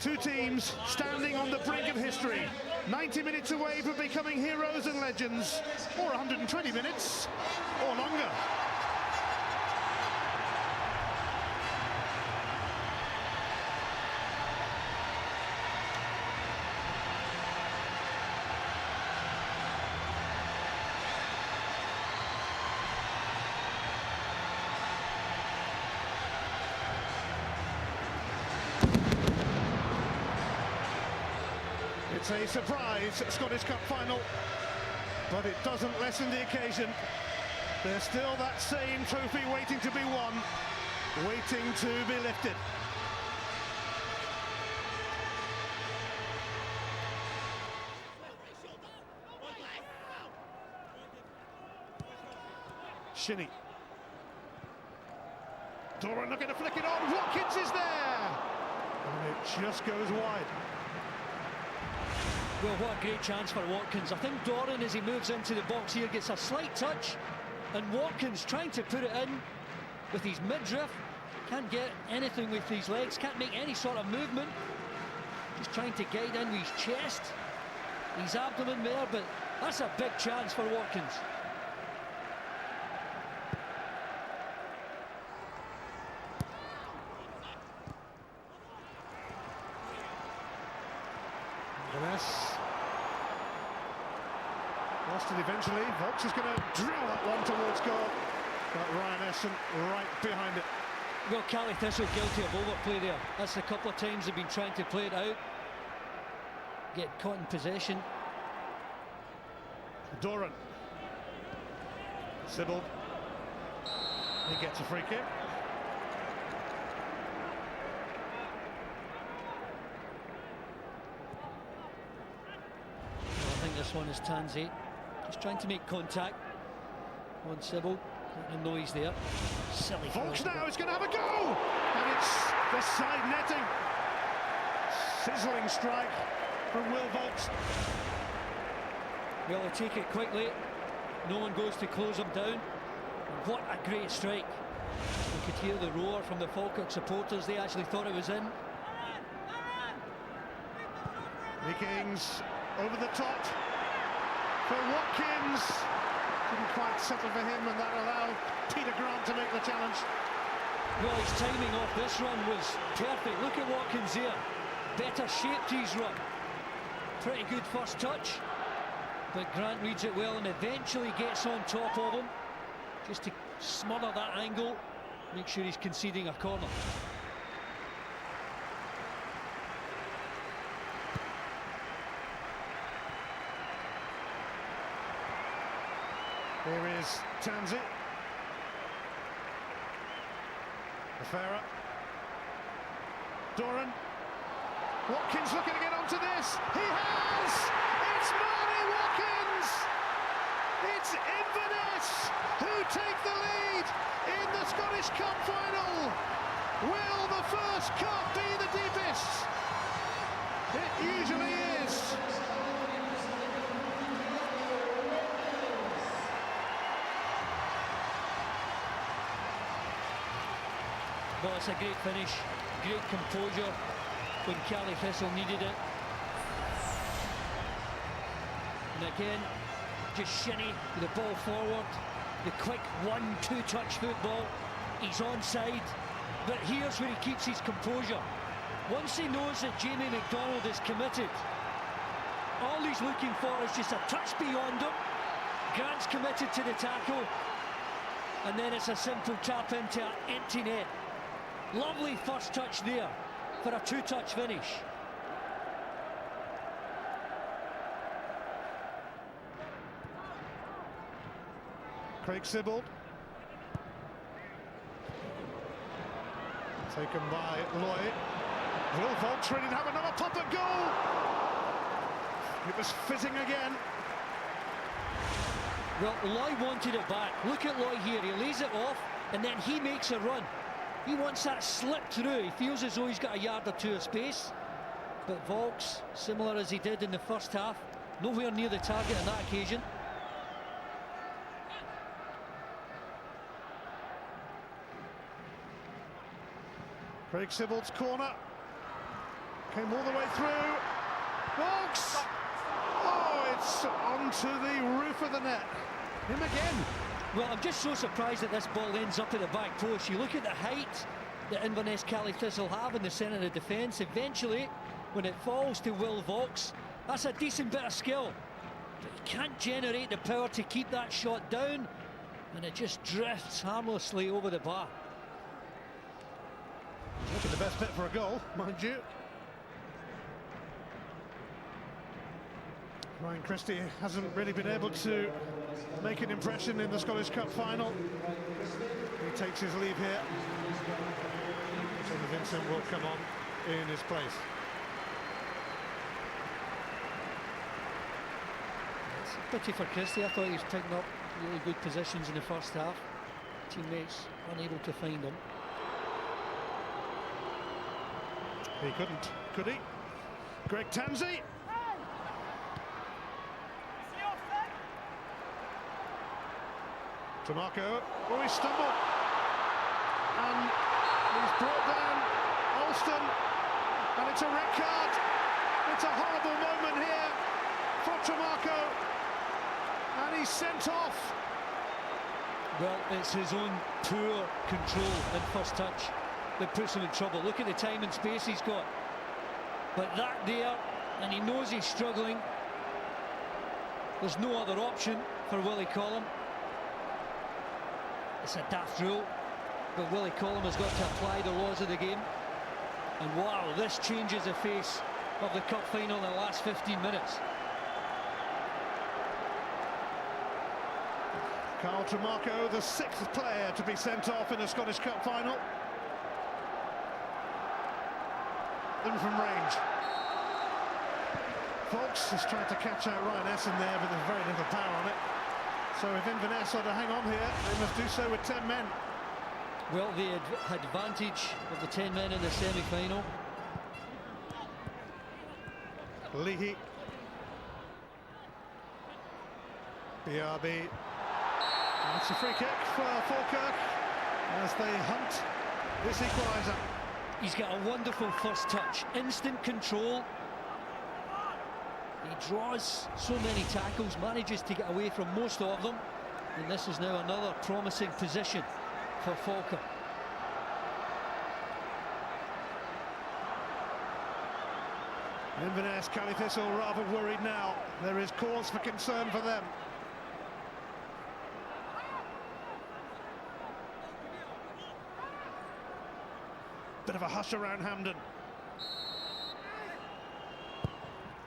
Two teams standing on the brink of history, 90 minutes away from becoming heroes and legends, or 120 minutes, or longer. It's a surprise Scottish Cup final, but it doesn't lessen the occasion. There's still that same trophy waiting to be won, waiting to be lifted. Shinnie. Doran looking to flick it on. Watkins is there! And it just goes wide. Well, what a great chance for Watkins. I think Doran, as he moves into the box here, gets a slight touch, and Watkins trying to put it in with his midriff. Can't get anything with his legs, can't make any sort of movement. Just trying to guide in with his chest, his abdomen there, but that's a big chance for Watkins. Inverness lost it eventually. Volks is going to drill that one towards goal, but Ryan Essen right behind it. Well, Cali Thistle guilty of overplay there. That's a couple of times they've been trying to play it out, get caught in possession. Doran. Sybil. He gets a free kick. I think this one is Tansy, just trying to make contact on Sybil. The noise there. Silly. Volks now is going to have a go, and it's the side netting. Sizzling strike from Will Volks. Well, they take it quickly. No one goes to close them down. And what a great strike! You could hear the roar from the Falkirk supporters. They actually thought it was in. Meekings over the top for Watkins. Didn't quite settle for him, and that allowed Peter Grant to make the challenge. Well, his timing off this run was perfect. Look at Watkins here. Better shaped his run. Pretty good first touch, but Grant reads it well and eventually gets on top of him, just to smother that angle, make sure he's conceding a corner. Here is Tansy. Lefera. Doran. Watkins looking to get onto this. He has! It's Marty Watkins! It's Inverness who take the lead in the Scottish Cup final. Will the first cup be the deepest? It usually is. Well, it's a great finish, great composure when Cali Thistle needed it. And again, just Shinnie with the ball forward, the quick 1-2 touch football. He's onside, but here's where he keeps his composure. Once he knows that Jamie McDonald is committed, all he's looking for is just a touch beyond him. Grant's committed to the tackle, and then it's a simple tap into an empty net. Lovely first touch there for a two-touch finish. Craig Sibbald. Taken by Lloyd. Will Volks ready to have another pop at goal. It was fizzing again. Well, Lloyd wanted it back. Look at Lloyd here. He lays it off and then he makes a run. He wants that slip through. He feels as though he's got a yard or two of space. But Volks, similar as he did in the first half, nowhere near the target on that occasion. Craig Sibbald's corner Came all the way through. Walks! Oh, it's onto the roof of the net. Him again. Well, I'm just so surprised that this ball ends up at the back post. You look at the height that Inverness Thistle have in the centre of the defence. Eventually, when it falls to Will Vaux, that's a decent bit of skill. But he can't generate the power to keep that shot down, and it just drifts harmlessly over the bar. Look at the best bet for a goal, mind you. Ryan Christie hasn't really been able to make an impression in the Scottish Cup final. He takes his leave here. Tony Vincent will come on in his place. It's a pity for Christie. I thought he was picking up really good positions in the first half. Teammates unable to find him. He couldn't, could he? Greg Tansey. Tomarco, oh, he stumbled, and he's brought down Alston, and it's a red card. It's a horrible moment here for Tomarco, and he's sent off. Well, it's his own poor control in first touch that puts him in trouble. Look at the time and space he's got. But that there, and he knows he's struggling. There's no other option for Willie Collum. It's a daft rule, but Willie Collum has got to apply the laws of the game. And wow, this changes the face of the cup final in the last 15 minutes. Carl Tomarco, the 6th player to be sent off in a Scottish Cup final. In from range. Vaux is trying to catch out Ryan Essen there, but there's very little power on it. So if Inverness are to hang on here, they must do so with 10 men. Well, the advantage of the 10 men in the semi-final. Leahy. BRB. That's a free kick for Falkirk as they hunt this equaliser. He's got a wonderful first touch, instant control. He draws so many tackles, manages to get away from most of them, and this is now another promising position for Falkirk. Inverness, Thistle rather worried now. There is cause for concern for them. Bit of a hush around Hampden.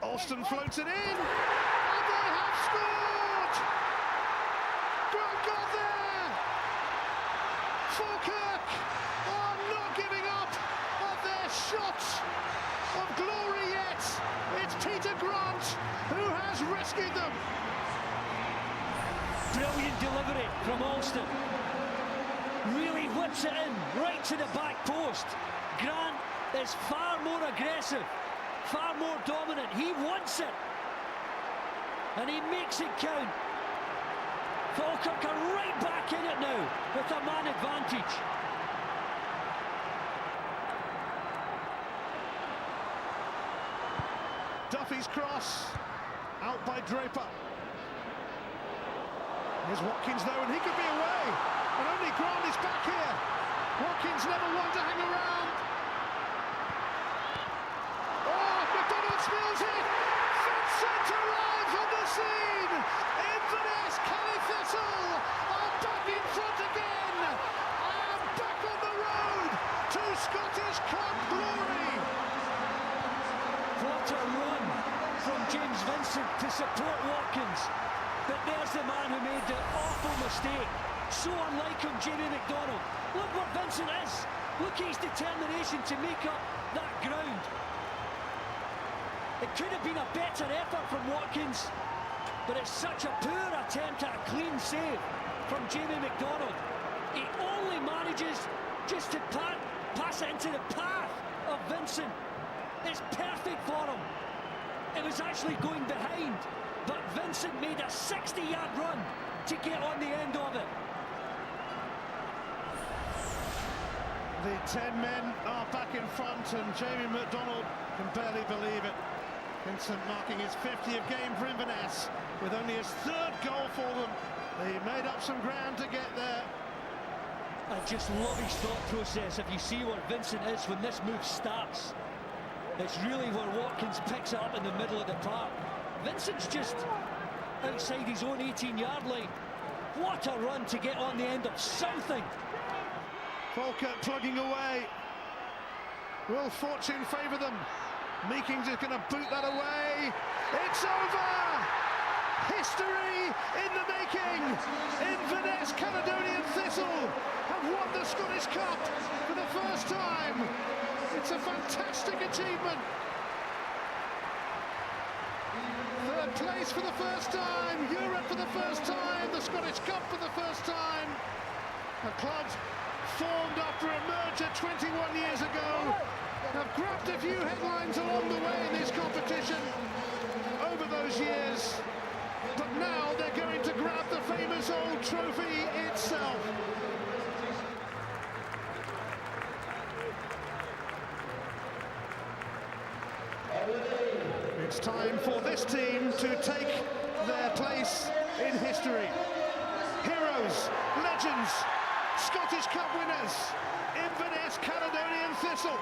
Alston floats it in, and they have scored! Grant got there! Falkirk are not giving up on their shot of glory yet. It's Peter Grant who has rescued them. Brilliant delivery from Alston. Really whips it in, right to the back post. Grant is far more aggressive, far more dominant. He wants it, and he makes it count. Falkirk are right back in it now with a man advantage. Duffy's cross, out by Draper. Here's Watkins though, and he could be away, and only Grant is back here. Watkins never one to hang around. Oh, McDonald spills it. Vincent arrives on the scene. Inverness Thistle are back in front again, and back on the road to Scottish Cup glory. What a run from James Vincent to support Watkins. But there's the man who made the awful mistake. So unlike him, Jamie McDonald. Look what Vincent is. Look at his determination to make up that ground. It could have been a better effort from Watkins, but it's such a poor attempt at a clean save from Jamie McDonald. He only manages just to pass it into the path of Vincent. It's perfect for him. It was actually going behind, but Vincent made a 60-yard run to get on the end of it. The 10 men are back in front, and Jamie McDonald can barely believe it. Vincent marking his 50th game for Inverness, with only his 3rd goal for them. They made up some ground to get there. I just love his thought process. If you see where Vincent is when this move starts, it's really where Watkins picks it up in the middle of the park. Vincent's just outside his own 18-yard line. What a run to get on the end of something. Falkirk plugging away. Will fortune favour them? Meekings is going to boot that away. It's over! History in the making! Inverness Caledonian Thistle have won the Scottish Cup for the first time. It's a fantastic achievement. 3rd place for the first time, Europe for the first time, the Scottish Cup for the first time. A club formed after a merger 21 years ago have grabbed a few headlines along the way in this competition over those years, but now they're going to grab the famous old trophy itself. It's time for this team to take their place in history. Heroes, legends, Scottish Cup winners, Inverness Caledonian Thistle.